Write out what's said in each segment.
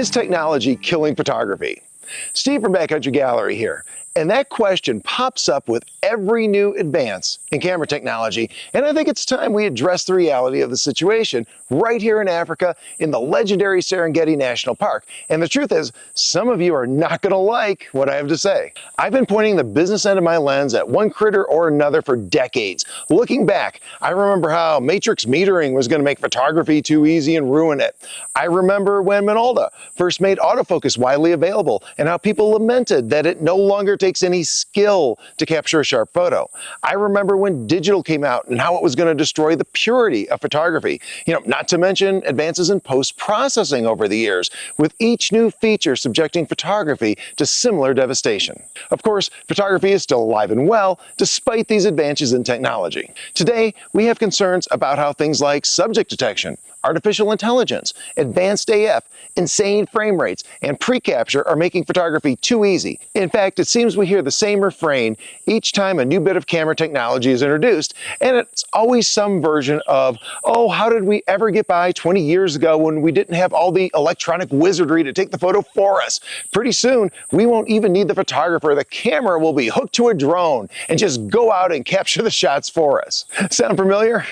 Is technology killing photography? Steve from Backcountry Gallery here. And that question pops up with every new advance in camera technology, and I think it's time we address the reality of the situation right here in Africa in the legendary Serengeti National Park. And the truth is, some of you are not going to like what I have to say. I've been pointing the business end of my lens at one critter or another for decades. Looking back, I remember how matrix metering was going to make photography too easy and ruin it. I remember when Minolta first made autofocus widely available and how people lamented that it no longer takes any skill to capture a sharp photo. I remember when digital came out and how it was going to destroy the purity of photography. Not to mention advances in post-processing over the years, with each new feature subjecting photography to similar devastation. Of course, photography is still alive and well, despite these advances in technology. Today, we have concerns about how things like subject detection, artificial intelligence, advanced AF, insane frame rates, and pre-capture are making photography too easy. In fact, it seems we hear the same refrain each time a new bit of camera technology is introduced, and it's always some version of, oh, how did we ever get by 20 years ago when we didn't have all the electronic wizardry to take the photo for us? Pretty soon, we won't even need the photographer. The camera will be hooked to a drone and just go out and capture the shots for us. Sound familiar?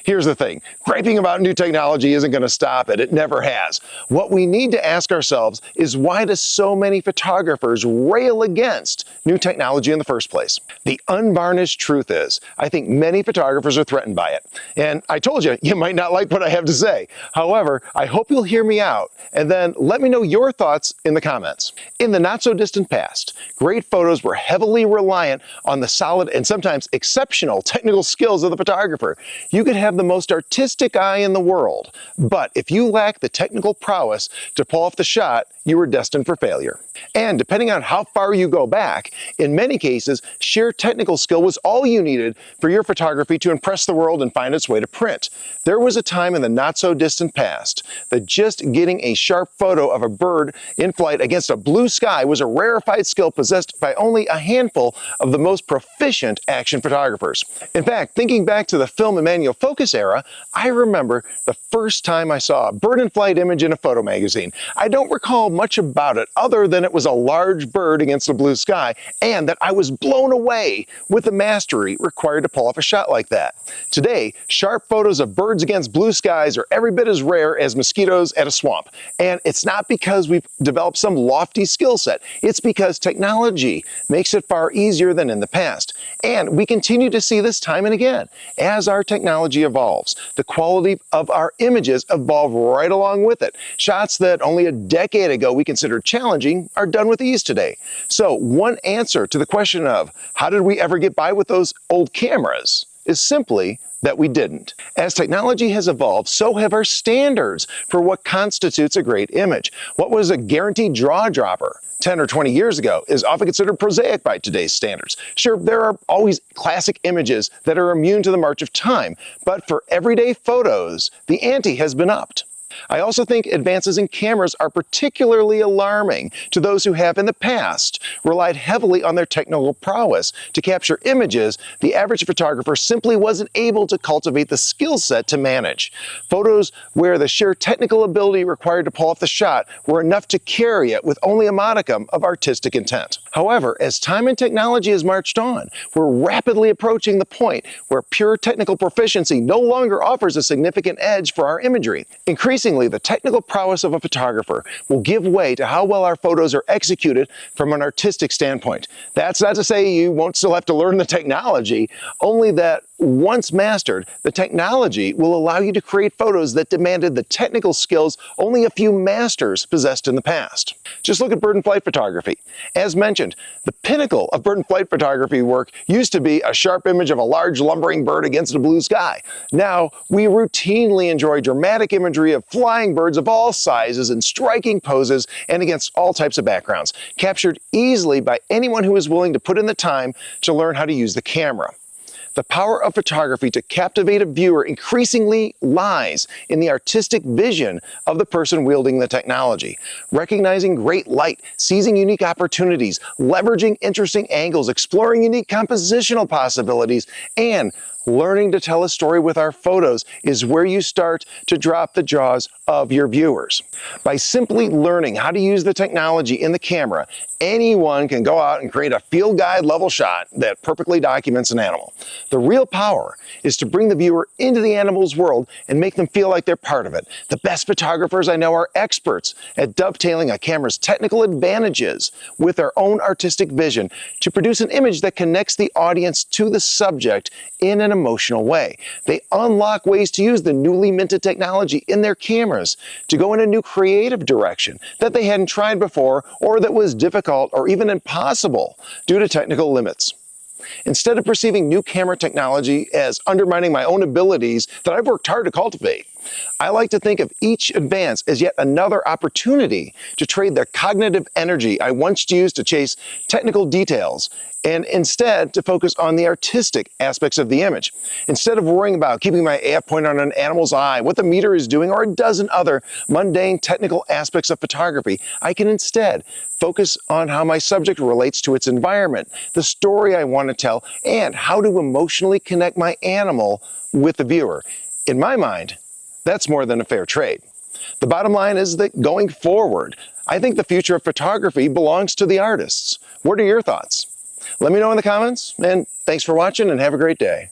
Here's the thing, griping about new technology isn't going to stop it. It never has. What we need to ask ourselves is, why do so many photographers rail against new technology in the first place? The unvarnished truth is, I think many photographers are threatened by it. And I told you, you might not like what I have to say. However, I hope you'll hear me out and then let me know your thoughts in the comments. In the not so distant past, great photos were heavily reliant on the solid and sometimes exceptional technical skills of the photographer. You could have the most artistic eye in the world, but if you lack the technical prowess to pull off the shot, you were destined for failure. And depending on how far you go back, in many cases, sheer technical skill was all you needed for your photography to impress the world and find its way to print. There was a time in the not so distant past that just getting a sharp photo of a bird in flight against a blue sky was a rarefied skill possessed by only a handful of the most proficient action photographers. In fact, thinking back to the film and manual focus era, I remember the first time I saw a bird in flight image in a photo magazine. I don't recall much about it other than it was a large bird against a blue sky, and that I was blown away with the mastery required to pull off a shot like that. Today, sharp photos of birds against blue skies are every bit as rare as mosquitoes at a swamp. And it's not because we've developed some lofty skill set. It's because technology makes it far easier than in the past. And we continue to see this time and again. As our technology evolves, the quality of our images evolve right along with it. Shots that only a decade ago we considered challenging are done with ease today. So one answer to the question of how did we ever get by with those old cameras is simply that we didn't. As technology has evolved, so have our standards for what constitutes a great image. What was a guaranteed draw dropper 10 or 20 years ago is often considered prosaic by today's standards. Sure, there are always classic images that are immune to the march of time, but for everyday photos, the ante has been upped. I also think advances in cameras are particularly alarming to those who have in the past relied heavily on their technical prowess to capture images the average photographer simply wasn't able to cultivate the skill set to manage. Photos where the sheer technical ability required to pull off the shot were enough to carry it with only a modicum of artistic intent. However, as time and technology has marched on, we're rapidly approaching the point where pure technical proficiency no longer offers a significant edge for our imagery. Increasingly, the technical prowess of a photographer will give way to how well our photos are executed from an artistic standpoint. That's not to say you won't still have to learn the technology, only that once mastered, the technology will allow you to create photos that demanded the technical skills only a few masters possessed in the past. Just look at bird and flight photography. As mentioned, the pinnacle of bird and flight photography work used to be a sharp image of a large lumbering bird against a blue sky. Now, we routinely enjoy dramatic imagery of flying birds of all sizes in striking poses and against all types of backgrounds, captured easily by anyone who is willing to put in the time to learn how to use the camera. The power of photography to captivate a viewer increasingly lies in the artistic vision of the person wielding the technology. Recognizing great light, seizing unique opportunities, leveraging interesting angles, exploring unique compositional possibilities, and Learning to tell a story with our photos is where you start to drop the jaws of your viewers. By simply learning how to use the technology in the camera, anyone can go out and create a field guide level shot that perfectly documents an animal. The real power is to bring the viewer into the animal's world and make them feel like they're part of it. The best photographers I know are experts at dovetailing a camera's technical advantages with their own artistic vision to produce an image that connects the audience to the subject in an emotional way. They unlock ways to use the newly minted technology in their cameras to go in a new creative direction that they hadn't tried before or that was difficult or even impossible due to technical limits. Instead of perceiving new camera technology as undermining my own abilities that I've worked hard to cultivate, I like to think of each advance as yet another opportunity to trade the cognitive energy I once used to chase technical details and instead to focus on the artistic aspects of the image. Instead of worrying about keeping my AF point on an animal's eye, what the meter is doing, or a dozen other mundane technical aspects of photography, I can instead focus on how my subject relates to its environment, the story I want to tell, and how to emotionally connect my animal with the viewer. In my mind, that's more than a fair trade. The bottom line is that going forward, I think the future of photography belongs to the artists. What are your thoughts? Let me know in the comments, and thanks for watching and have a great day.